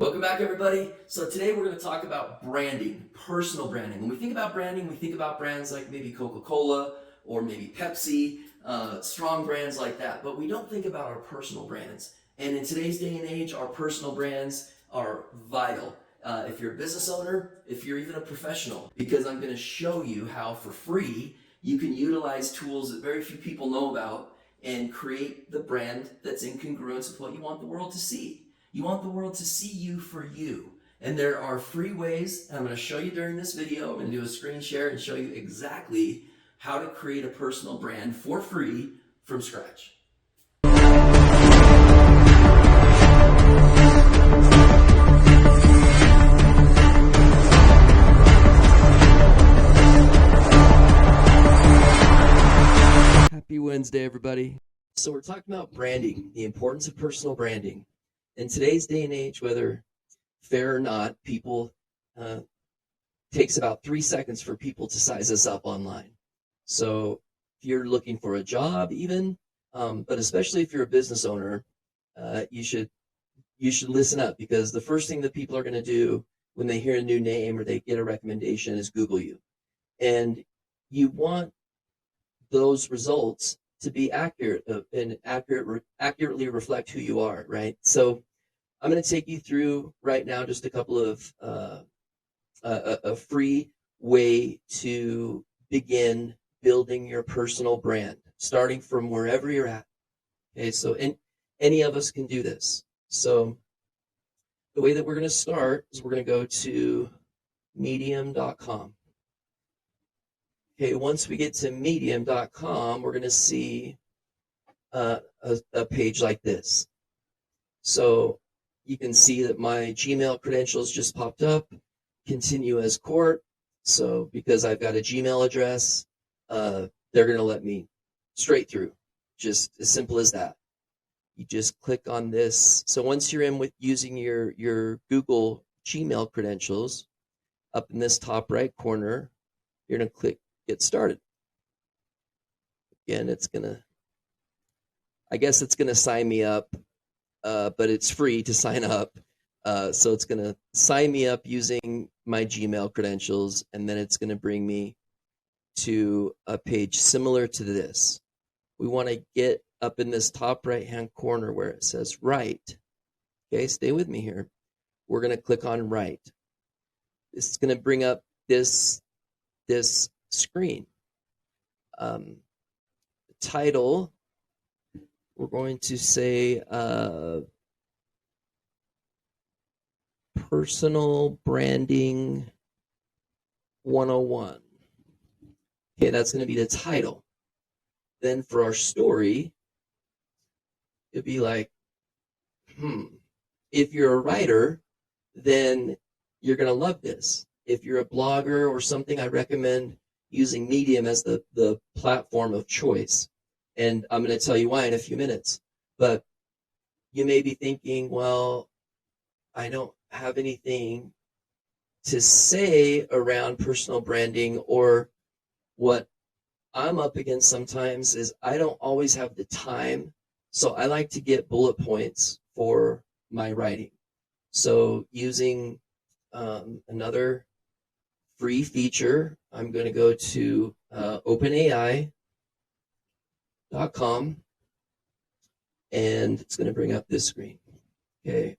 Welcome back, everybody. So today we're going to talk about branding, personal branding. When we think about branding, we think about brands like maybe Coca-Cola or maybe Pepsi, strong brands like that. But we don't think about our personal brands. And in today's day and age, our personal brands are vital. If you're a business owner, if you're even a professional, because I'm going to show you how for free you can utilize tools that very few people know about and create the brand that's in congruence with what you want the world to see. You want the world to see you for you. And there are free ways, and I'm going to show you during this video. I'm going to do a screen share and show you exactly how to create a personal brand for free from scratch. Happy Wednesday, everybody. So we're talking about branding, the importance of personal branding. In today's day and age, whether fair or not, people takes about 3 seconds for people to size us up online. So if you're looking for a job, even, but especially if you're a business owner, you should listen up, because the first thing that people are going to do when they hear a new name or they get a recommendation is Google you, and you want those results to be accurate and accurately reflect who you are, right? So I'm going to take you through right now just a couple of a free way to begin building your personal brand, starting from wherever you're at. Okay, so any of us can do this. So the way that we're going to start is we're going to go to medium.com. Okay, once we get to medium.com, we're going to see a page like this. So you can see that my Gmail credentials just popped up. Continue as Cort. So because I've got a Gmail address, they're going to let me straight through. Just as simple as that. You just click on this. So once you're in with using your Google Gmail credentials, up in this top right corner, you're going to click Get Started. Again, I guess it's going to sign me up, but it's free to sign up. So it's going to sign me up using my Gmail credentials, and then it's going to bring me to a page similar to this. We want to get up in this top right-hand corner where it says Write. Okay, stay with me here. We're going to click on Write. This is going to bring up this screen. The title, we're going to say Personal Branding 101. Okay, that's going to be the title. Then for our story, it'd be like, if you're a writer, then you're going to love this. If you're a blogger or something, I recommend using Medium as the platform of choice. And I'm going to tell you why in a few minutes. But you may be thinking, well, I don't have anything to say around personal branding, or what I'm up against sometimes is I don't always have the time. So I like to get bullet points for my writing. So using another free feature, I'm going to go to openai.com, and it's going to bring up this screen. Okay,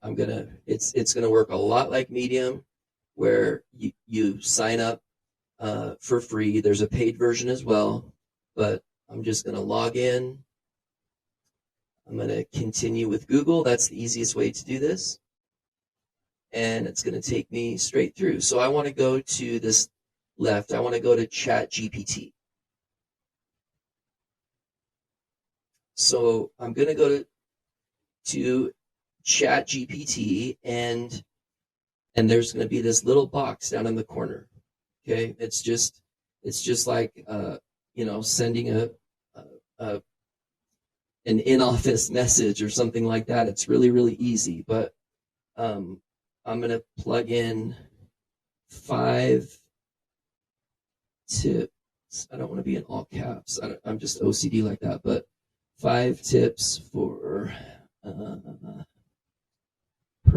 it's going to work a lot like Medium, where you sign up for free. There's a paid version as well, but I'm just going to log in. I'm going to continue with Google. That's the easiest way to do this. And it's going to take me straight through. So I want to go to this left. I want to go to ChatGPT. So I'm going to go to ChatGPT, and there's going to be this little box down in the corner. Okay, it's just like sending an in-office message or something like that. It's really, really easy. But I'm going to plug in 5 tips. I don't want to be in all caps. I'm just OCD like that. But 5 tips for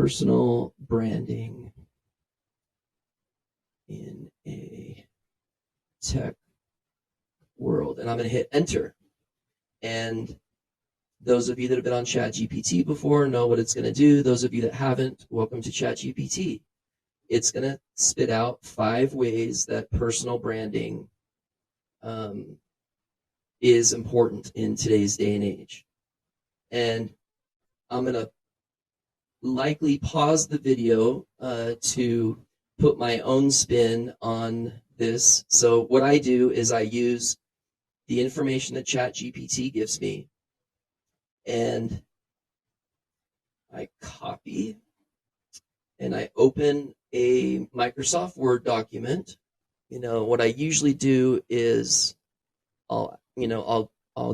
personal branding in a tech world, and I'm going to hit enter. And those of you that have been on ChatGPT before know what it's going to do. Those of you that haven't, welcome to ChatGPT. It's going to spit out 5 ways that personal branding is important in today's day and age. And I'm going to likely pause the video to put my own spin on this. So what I do is I use the information that ChatGPT gives me, and I copy and I open a Microsoft Word document. What I usually do is I'll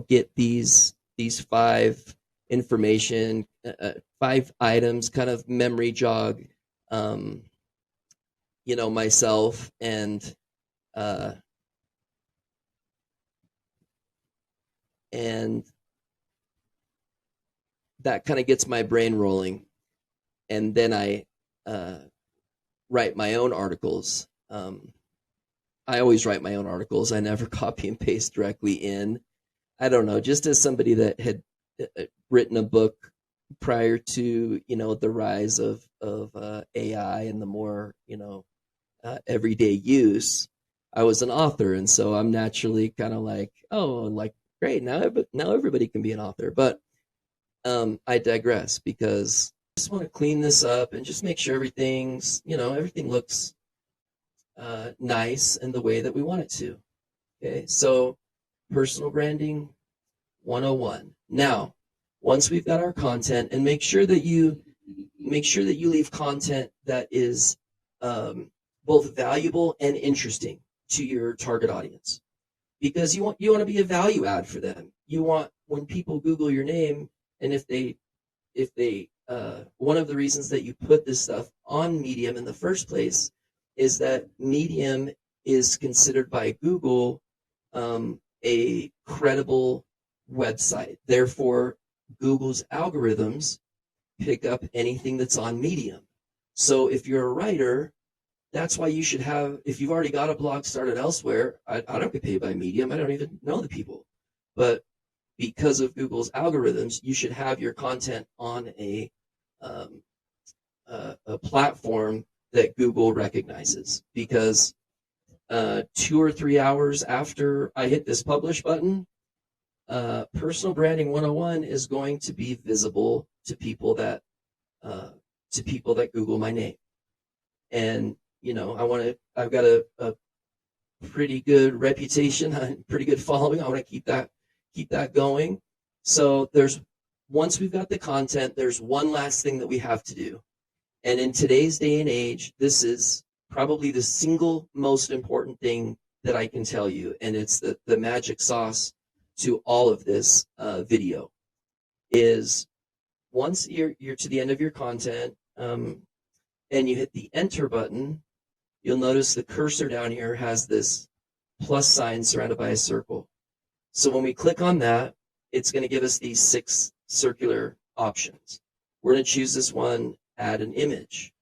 get these 5 information, 5 items, kind of memory jog, myself, and that kind of gets my brain rolling. And then I write my own articles. I always write my own articles. I never copy and paste directly in. I don't know, just as somebody that had written a book prior to, the rise of AI and the more, everyday use, I was an author. And so I'm naturally kind of like, oh, like, great, now everybody can be an author. But I digress, because I just want to clean this up and just make sure everything looks nice in the way that we want it to. Okay, so personal branding 101. Now, once we've got our content, and make sure that you leave content that is both valuable and interesting to your target audience, because you want to be a value add for them. You want, when people Google your name, and if they one of the reasons that you put this stuff on Medium in the first place is that Medium is considered by Google a credible website. Therefore, Google's algorithms pick up anything that's on Medium. So if you're a writer, that's why you should have, if you've already got a blog started elsewhere, I don't get paid by Medium. I don't even know the people. But because of Google's algorithms, you should have your content on a platform that Google recognizes. Because 2 or 3 hours after I hit this publish button, personal branding 101 is going to be visible to people that Google my name. And I've got a pretty good reputation, pretty good following. I want to keep that going. So once we've got the content, there's one last thing that we have to do. And in today's day and age, this is probably the single most important thing that I can tell you. And it's the magic sauce to all of this video is, once you're to the end of your content and you hit the enter button, you'll notice the cursor down here has this plus sign surrounded by a circle. So when we click on that, it's going to give us these 6 circular options. We're going to choose this one, add an image,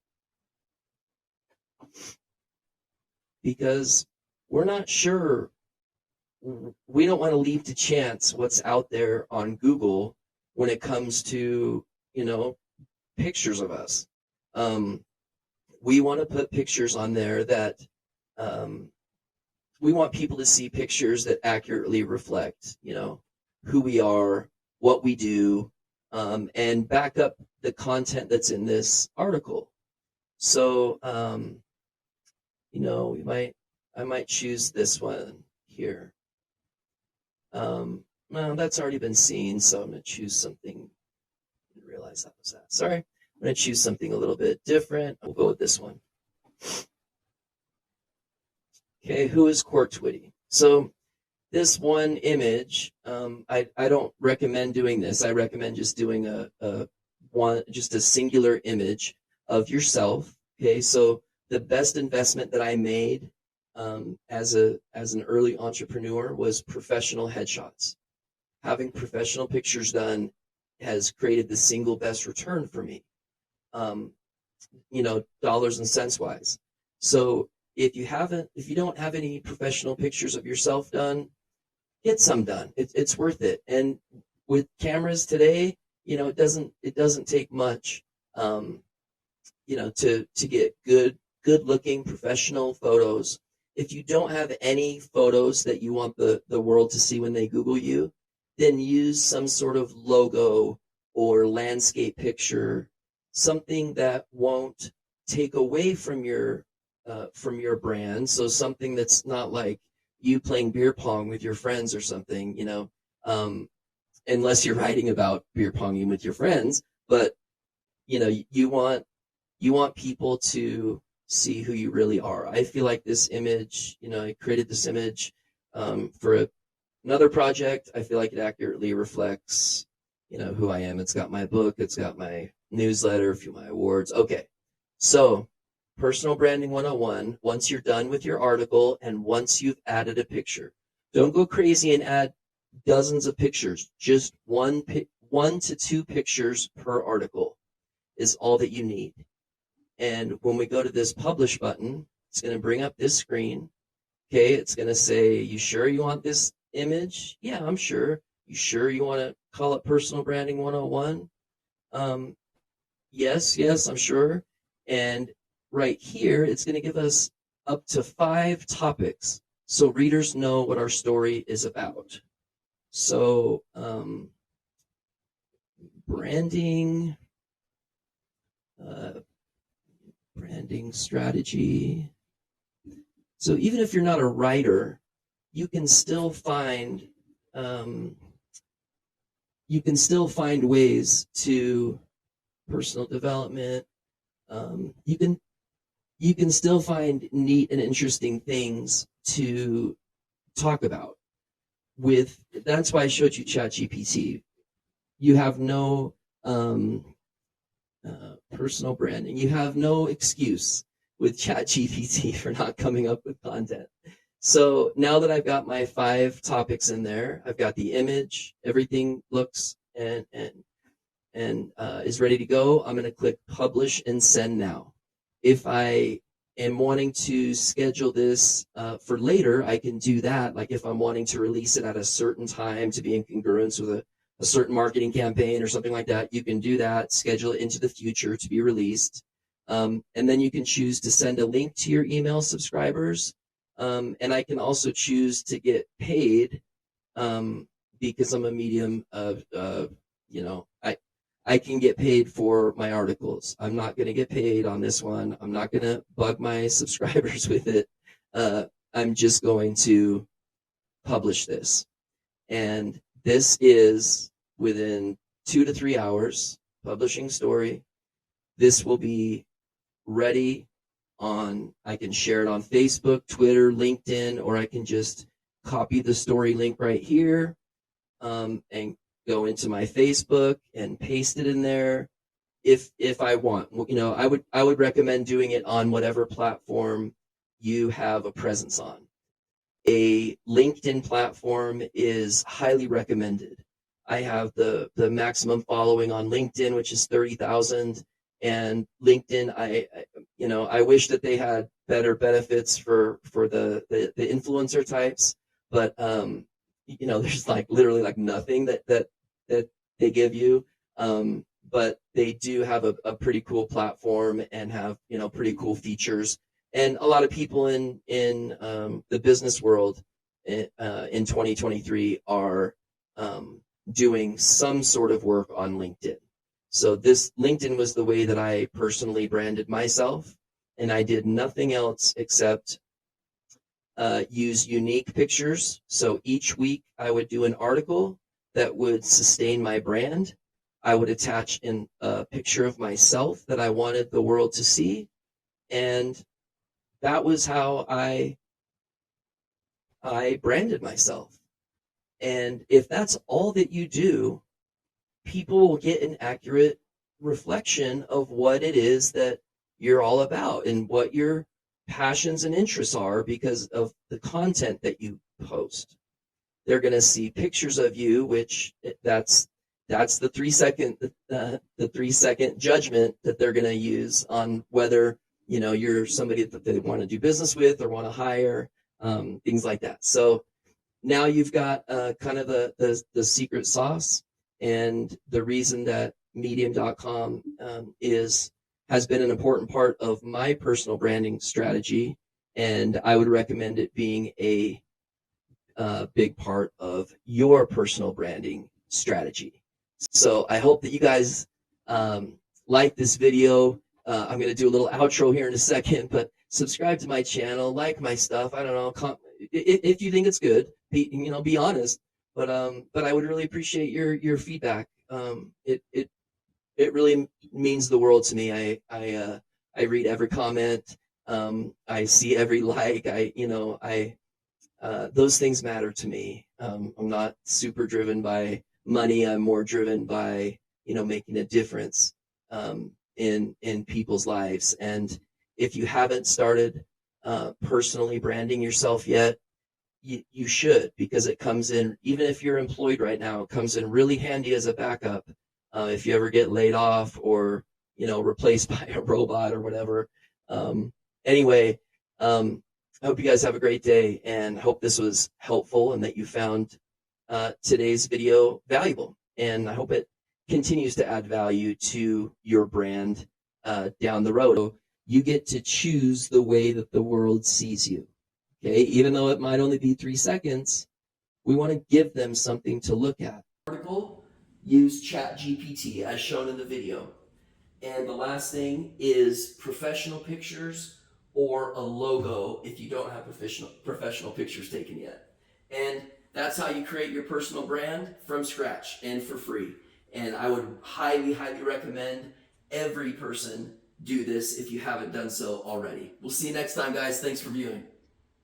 because we're not sure. We don't want to leave to chance what's out there on Google when it comes to, pictures of us. We want to put pictures on there that we want people to see pictures that accurately reflect, who we are, what we do, and back up the content that's in this article. So, I might choose this one here. Well, that's already been seen, so I'm going to choose something. I didn't realize that was that. Sorry. I'm going to choose something a little bit different. We'll go with this one. Okay, who is Cort Twitty? So this one image, I don't recommend doing this. I recommend just doing just a singular image of yourself. Okay, so the best investment that I made as an early entrepreneur was professional headshots. Having professional pictures done has created the single best return for me. dollars and cents wise. So if you don't have any professional pictures of yourself done, get some done. It's worth it. And with cameras today, it doesn't take much, to get good looking professional photos. If you don't have any photos that you want the world to see when they Google you, then use some sort of logo or landscape picture, something that won't take away from your brand. So something that's not like you playing beer pong with your friends or something, unless you're writing about beer ponging with your friends. But you want people to see who you really are. I feel like this image, I created this image for another project. I feel like it accurately reflects, who I am. It's got my book, it's got my newsletter, a few of my awards. Okay, so personal branding 101, once you're done with your article and once you've added a picture, don't go crazy and add dozens of pictures. Just one to two pictures per article is all that you need. And when we go to this publish button, it's going to bring up this screen. Okay, it's going to say, you sure you want this image? Yeah, I'm sure. You sure you want to call it personal branding 101? Yes, I'm sure. And right here, it's going to give us up to 5 topics so readers know what our story is about. So branding strategy. So even if you're not a writer, you can still find ways to personal development. You can still find neat and interesting things to talk about. That's why I showed you ChatGPT. You have no personal branding. You have no excuse with ChatGPT for not coming up with content. So now that I've got my 5 topics in there, I've got the image, everything looks and is ready to go. I'm going to click publish and send now. If I am wanting to schedule this for later, I can do that. Like if I'm wanting to release it at a certain time to be in congruence with a certain marketing campaign or something like that, you can do that, schedule it into the future to be released. And then you can choose to send a link to your email subscribers. And I can also choose to get paid because I'm a medium of, I can get paid for my articles. I'm not going to get paid on this one. I'm not going to bug my subscribers with it. I'm just going to publish this. And this is within 2 to 3 hours, publishing story. This will be ready I can share it on Facebook, Twitter, LinkedIn, or I can just copy the story link right here and go into my Facebook and paste it in there if I want. I would recommend doing it on whatever platform you have a presence on. A LinkedIn platform is highly recommended. I have the maximum following on LinkedIn, which is 30,000. And LinkedIn, I wish that they had better benefits for the influencer types, but there's literally nothing that they give you. But they do have a pretty cool platform and have pretty cool features. And a lot of people in the business world in 2023 are doing some sort of work on LinkedIn. So this LinkedIn was the way that I personally branded myself, and I did nothing else except use unique pictures. So each week I would do an article that would sustain my brand. I would attach in a picture of myself that I wanted the world to see, and that was how I branded myself. And if that's all that you do, people will get an accurate reflection of what it is that you're all about and what your passions and interests are because of the content that you post. They're going to see pictures of you, which that's that's the 3 second judgment that they're going to use on whether you're somebody that they want to do business with or want to hire, things like that. So now you've got kind of the secret sauce, and the reason that medium.com has been an important part of my personal branding strategy, and I would recommend it being a big part of your personal branding strategy. So I hope that you guys like this video. I'm going to do a little outro here in a second, but subscribe to my channel, like my stuff. I don't know, if you think it's good, be honest. But I would really appreciate your feedback. It really means the world to me. I read every comment. I see every like. Those things matter to me. I'm not super driven by money. I'm more driven by making a difference in people's lives. And if you haven't started personally branding yourself yet, you should, because it comes in, even if you're employed right now, it comes in really handy as a backup if you ever get laid off or replaced by a robot or whatever. Anyway, I hope you guys have a great day, and hope this was helpful and that you found today's video valuable. And I hope it continues to add value to your brand down the road. So you get to choose the way that the world sees you. Okay, even though it might only be 3 seconds, we want to give them something to look at. Article, use ChatGPT as shown in the video. And the last thing is professional pictures or a logo if you don't have professional pictures taken yet. And that's how you create your personal brand from scratch and for free. And I would highly, highly recommend every person do this if you haven't done so already. We'll see you next time, guys. Thanks for viewing.